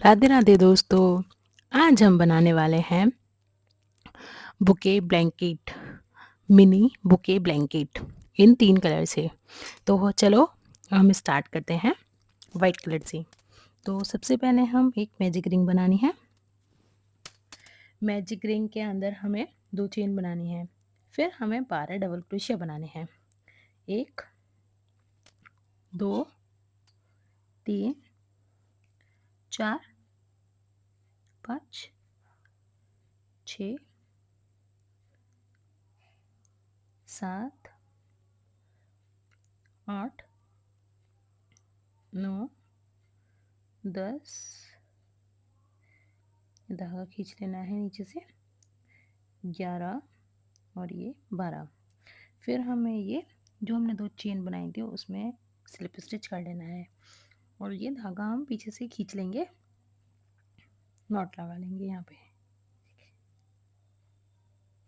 राधे राधे दोस्तों। आज हम बनाने वाले हैं bouquet blanket, mini bouquet blanket इन 3 कलर से। तो चलो हम स्टार्ट करते हैं वाइट कलर से। तो सबसे पहले हम एक मैजिक रिंग बनानी है। मैजिक रिंग के अंदर हमें 2 चेन बनानी है। फिर हमें 12 डबल क्रोशिया बनाने हैं। 1 2 3 4 5 6 7 8 9 10, धागा खींच लेना है नीचे से, 11 और ये 12। फिर हमें ये जो हमने 2 चेन बनाई थी उसमें स्लिप स्टिच कर लेना है और ये धागा हम पीछे से खींच लेंगे, नॉट लगा लेंगे यहाँ पे,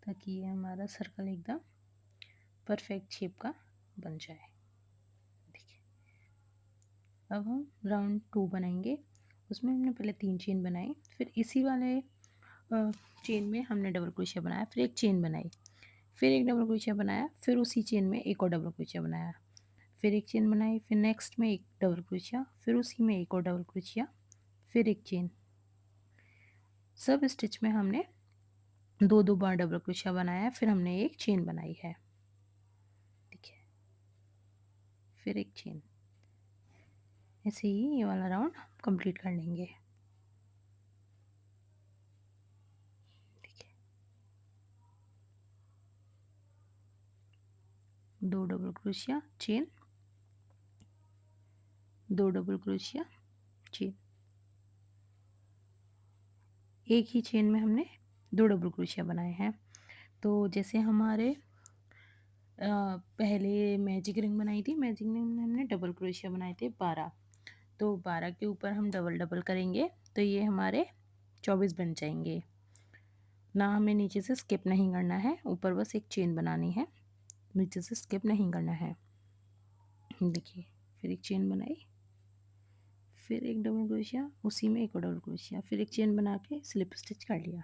ताकि ये हमारा सर्कल एकदम परफेक्ट शेप का बन जाए। देखिए, अब हम राउंड 2 बनाएंगे। उसमें हमने पहले 3 चेन बनाई, फिर इसी वाले चेन में हमने डबल क्रोशिया बनाया, फिर एक चेन बनाई, फिर एक डबल क्रोशिया बनाया, फिर उसी चेन में एक और डबल क्रोशिया बनाया, फिर एक चेन बनाई, फिर नेक्स्ट में एक डबल क्रोशिया, फिर उसी में एक और डबल क्रोशिया, फिर एक चेन। सब स्टिच में हमने 2-2 बार डबल क्रोशिया बनाया है, फिर हमने एक चेन बनाई है। देखिए, फिर एक चेन। ऐसे ही ये वाला राउंड कंप्लीट कर लेंगे। देखिए, 2 double crochet chain, 2 double crochet chain, एक ही चेन में हमने 2 डबल क्रोशिया बनाए हैं। तो जैसे हमारे पहले मैजिक रिंग बनाई थी, मैजिक रिंग में हमने डबल क्रोशिया बनाए थे 12, तो 12 के ऊपर हम डबल डबल करेंगे तो ये हमारे 24 बन जाएंगे। ना हमें नीचे से स्किप नहीं करना है, ऊपर बस एक चेन बनानी है, नीचे से स्किप नहीं करना है। देखिए, फिर एक चेन बनाई, फिर एक डबल क्रोशिया, उसी में एक और डबल क्रोशिया, फिर एक चेन बना के स्लिप स्टिच कर लिया।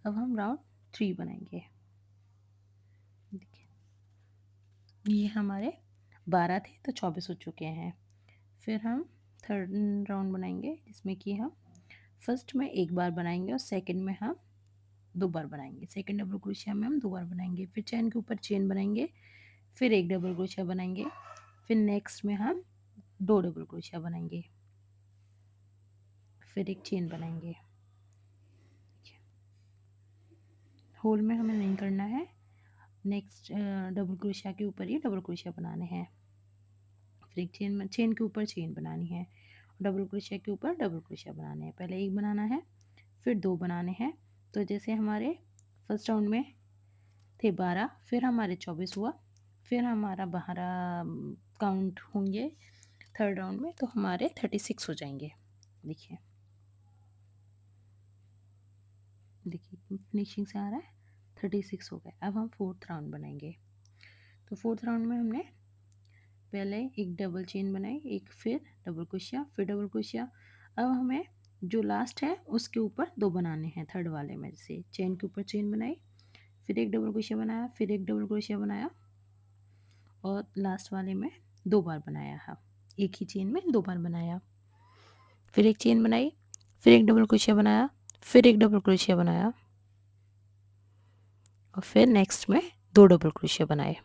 अब हम राउंड 3 बनाएंगे। देखिए, ये हमारे 12 थे तो 24 हो चुके हैं। फिर हम थर्ड राउंड बनाएंगे, जिसमें कि हम फर्स्ट में एक बार बनाएंगे और सेकंड में हम 2 बार बनाएंगे। सेकंड डबल क्रोशिया में हम 2 बार बनाएंगे, फिर चेन के ऊपर चेन बनाएंगे, फिर एक डबल क्रोशिया बनाएंगे, फिर नेक्स्ट में हम 2 डबल क्रोशिया बनाएंगे, फिर एक चेन बनाएंगे। होल में हमें नहीं करना है, नेक्स्ट डबल क्रोशिया के ऊपर ही डबल क्रोशिया बनाने हैं, फिर एक चेन के ऊपर चेन बनानी है, डबल क्रोशिया के ऊपर डबल क्रोशिया बनाने हैं। पहले एक बनाना है, फिर 2 बनाने हैं। तो जैसे हमारे फर्स्ट राउंड में थे 12, फिर हमारे 24 हुआ, फिर हमारा 12 काउंट होंगे थर्ड राउंड में, तो हमारे 36 हो जाएंगे। देखिए, देखिए फिनिशिंग से आ रहा है, 36 हो गए। अब हम फोर्थ राउंड बनाएंगे। तो फोर्थ राउंड में हमने पहले एक डबल चेन बनाई, एक फिर डबल क्रोशिया, फिर डबल क्रोशिया। अब हमें जो लास्ट है उसके ऊपर 2 बनाने हैं, थर्ड वाले में से चेन के ऊपर चेन बनाई, फिर एक डबल क्रोशिया बनाया, फिर एक डबल क्रोशिया बनाया और लास्ट वाले में 2 बार बनाया है, एक ही चेन में 2 बार बनाया, फिर एक चेन बनाई, फिर एक डबल क्रोशिया बनाया, फिर एक डबल क्रोशिया बनाया और फिर नेक्स्ट में 2 डबल क्रोशिया बनाए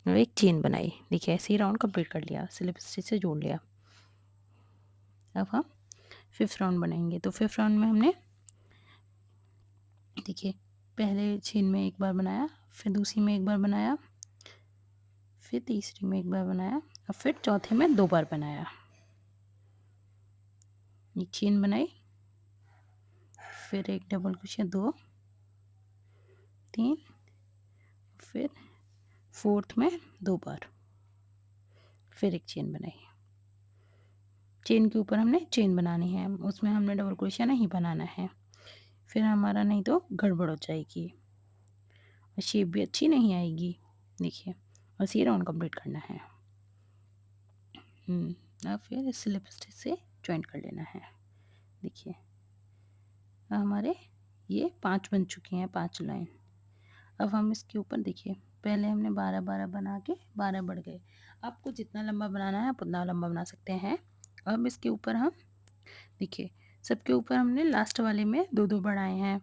और एक चेन बनाई। देखिए, ऐसे ही राउंड कंप्लीट कर लिया, स्लिप स्टिच से जोड़ लिया। अब हम फिफ्थ राउंड बनाएंगे। तो फिफ्थ राउंड में हमने देखिए, पहले चेन में एक बार बनाया, फिर दूसरी में एक बार बनाया, फिर तीसरी में एक बार बनाया और फिर चौथे में 2 बार बनाया। एक चेन बनाई, फिर एक डबल क्रोशिया, 2 3, फिर फोर्थ में 2 बार, फिर एक चेन बनाई। चेन के ऊपर हमने चेन बनानी है, उसमें हमने डबल क्रोशिया नहीं बनाना है, फिर हमारा नहीं तो गड़बड़ हो जाएगी और शेप भी अच्छी नहीं आएगी। देखिए, बस ये राउंड कंप्लीट करना है। अब फिर इस स्लिप स्टिच से जॉइंट कर लेना है। देखिए हमारे ये 5 बन चुकी हैं, 5 लाइन। अब हम इसके ऊपर देखिए पहले हमने 12-12 बना के 12 बढ़ गए। आपको जितना लंबा बनाना है आप उतना लंबा बना सकते हैं। अब इसके ऊपर हम देखिए सबके ऊपर हमने लास्ट वाले में 2-2 बढ़ाए हैं,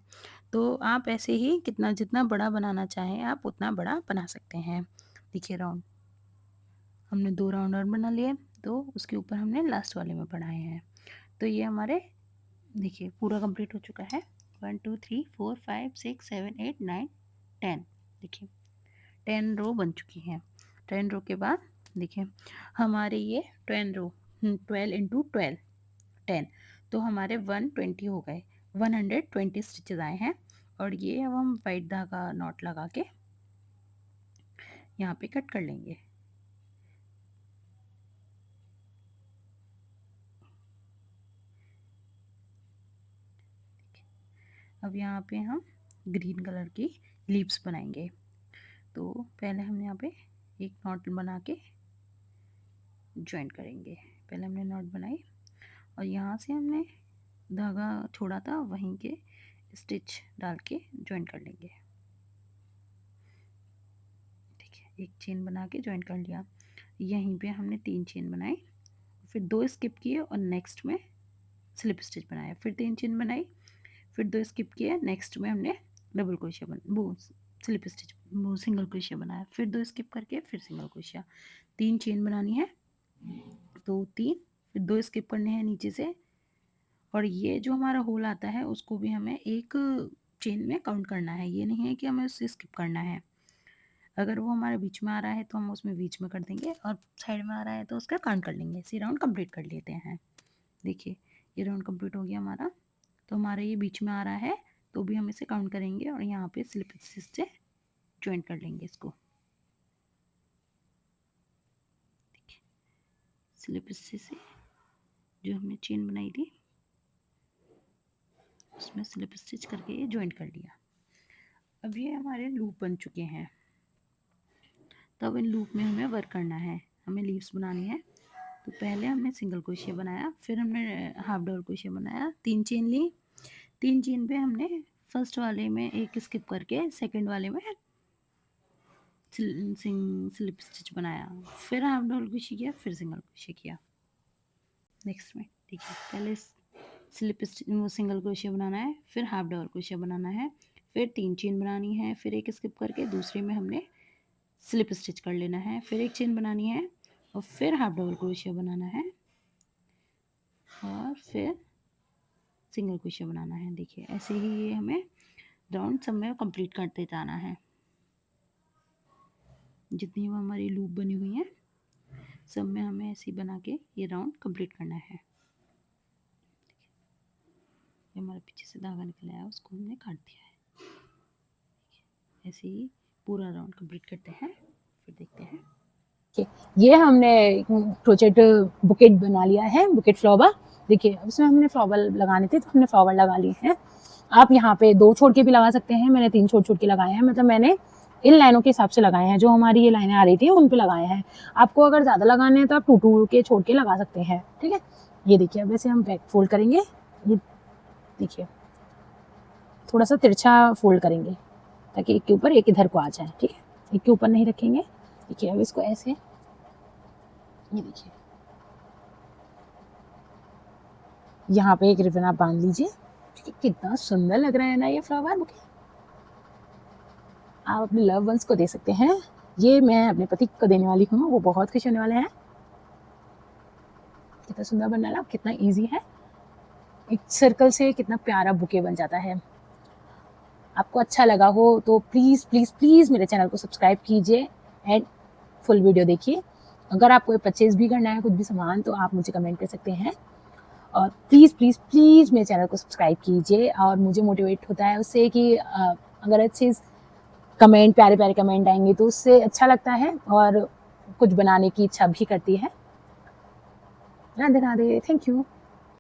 तो आप ऐसे ही कितना जितना बड़ा बनाना चाहें आप उतना बड़ा बना सकते हैं। देखिए राउंड हमने 2 राउंड और बना लिए, तो उसके ऊपर हमने लास्ट वाले में बढ़ाए हैं। तो ये हमारे देखिए पूरा कंप्लीट हो चुका है। 1 2 3 4 5 6 7 8 9 10 देखिए 10 रो बन चुकी हैं। 10 रो के बाद देखिए हमारे ये 10 रो 12 इंटू 12 10, तो हमारे 120 हो गए, 120 स्टिचेज आए हैं। और ये अब हम वाइट धागा नॉट लगा के यहाँ पे कट कर लेंगे। अब यहाँ पे हम ग्रीन कलर की लीव्स बनाएंगे। तो पहले हमने यहाँ पे एक नॉट बना के जॉइन करेंगे। पहले हमने नॉट बनाई और यहाँ से हमने धागा छोड़ा था वहीं के स्टिच डाल के जॉइन कर लेंगे। ठीक है, एक चेन बना के जॉइन कर लिया। यहीं पे हमने 3 चेन बनाई, फिर 2 स्किप किए और नेक्स्ट में स्लिप स्टिच बनाया, फिर 3 चेन बनाई, फिर 2 स्किप किए, नेक्स्ट में हमने डबल क्रोशिया वो स्लिप स्टिच वो सिंगल क्रोशिया बनाया, फिर 2 स्किप करके फिर सिंगल क्रोशिया। 3 चेन बनानी है, तो 3 फिर 2 स्किप करने हैं नीचे से, और ये जो हमारा होल आता है उसको भी हमें एक चेन में काउंट करना है। ये नहीं है कि हमें उससे स्किप करना है। अगर वो हमारे बीच में आ रहा है तो हम उसमें बीच में कर देंगे, और साइड में आ रहा है तो उसका काउंट कर लेंगे। इसी राउंड कंप्लीट कर लेते हैं। देखिए ये राउंड कंप्लीट हो गया हमारा। तो हमारा ये बीच में आ रहा है तो भी हम इसे काउंट करेंगे और यहाँ पे स्लिप स्टिच से ज्वाइन कर लेंगे इसको। देखिए स्लिप स्टिच से जो हमने चेन बनाई थी उसमें स्लिप स्टिच करके ये ज्वाइन कर लिया। अब ये हमारे लूप बन चुके हैं। तब इन लूप में हमें वर्क करना है, हमें लीव्स बनानी है। तो पहले हमने सिंगल क्रोशिया बनाया, फिर हमने हाफ डबल क्रोशिया बनाया, 3 चेन ली। 3 चेन पे हमने फर्स्ट वाले में एक स्किप करके सेकंड वाले में स्लिप स्टिच बनाया, फिर हाफ डबल क्रोशिया किया, फिर सिंगल क्रोशिया किया। नेक्स्ट में देखिए पहले स्लिप स्टिच सिंगल क्रोशिया बनाना है, फिर हाफ डबल क्रोशिया बनाना है, फिर 3 चेन बनानी है, फिर एक स्किप करके दूसरे में हमने स्लिप स्टिच कर लेना है, फिर एक चेन बनानी है और फिर हाफ डबल क्रोशिया बनाना है और फिर सिंगल क्रोशिया बनाना है। देखिए ऐसे ही ये हमें राउंड सब में कंप्लीट करते जाना है। जितनी हमारी लूप बनी हुई है सब में हमें ऐसे ही बना के ये राउंड कंप्लीट करना है। ये हमारे पीछे से धागा निकल आया उसको हमने काट दिया है। ऐसे ही पूरा राउंड कंप्लीट करते हैं, फिर देखते हैं। ये हमने क्रोचेट बुकेट बना लिया है, बुकेट फ्लावर। देखिए उसमें हमने फ्लावर लगाने थे तो हमने फ्लावर लगा लिए हैं। आप यहाँ पे 2 छोड़ के भी लगा सकते हैं, मैंने 3 छोड़ के लगाए हैं। मतलब मैंने इन लाइनों के हिसाब से लगाए हैं, जो हमारी ये लाइनें आ रही थी उन पे लगाए हैं। आपको अगर ज़्यादा लगाने हैं तो आप 2 के छोड़ के लगा सकते हैं। ठीक है, ये देखिए अब ऐसे हम बैक फोल्ड करेंगे। ये देखिए थोड़ा सा तिरछा फोल्ड करेंगे ताकि एक के ऊपर एक इधर को आ जाए। ठीक है, एक के ऊपर नहीं रखेंगे। देखिए अब इसको ऐसे, ये देखिए यहाँ पे एक रिबन आप बांध लीजिए। ठीक है, कितना सुंदर लग रहा है ना ये फ्लावर बुके। आप अपने लव वंस को दे सकते हैं। ये मैं अपने पति को देने वाली हूँ, वो बहुत खुश होने वाले हैं। कितना सुंदर बन रहा है, कितना इजी है। एक सर्कल से कितना प्यारा बुके बन जाता है। आपको अच्छा लगा हो तो प्लीज़ प्लीज़ प्लीज़ मेरे चैनल को सब्सक्राइब कीजिए एंड फुल वीडियो देखिए। अगर आपको परचेज भी करना है कुछ भी सामान तो आप मुझे कमेंट कर सकते हैं। और प्लीज़ प्लीज़ प्लीज़ मेरे चैनल को सब्सक्राइब कीजिए, और मुझे मोटिवेट होता है उससे कि अगर अच्छे कमेंट, प्यारे प्यारे कमेंट आएंगे तो उससे अच्छा लगता है और कुछ बनाने की इच्छा भी करती है। Radhe Radhe, thank you.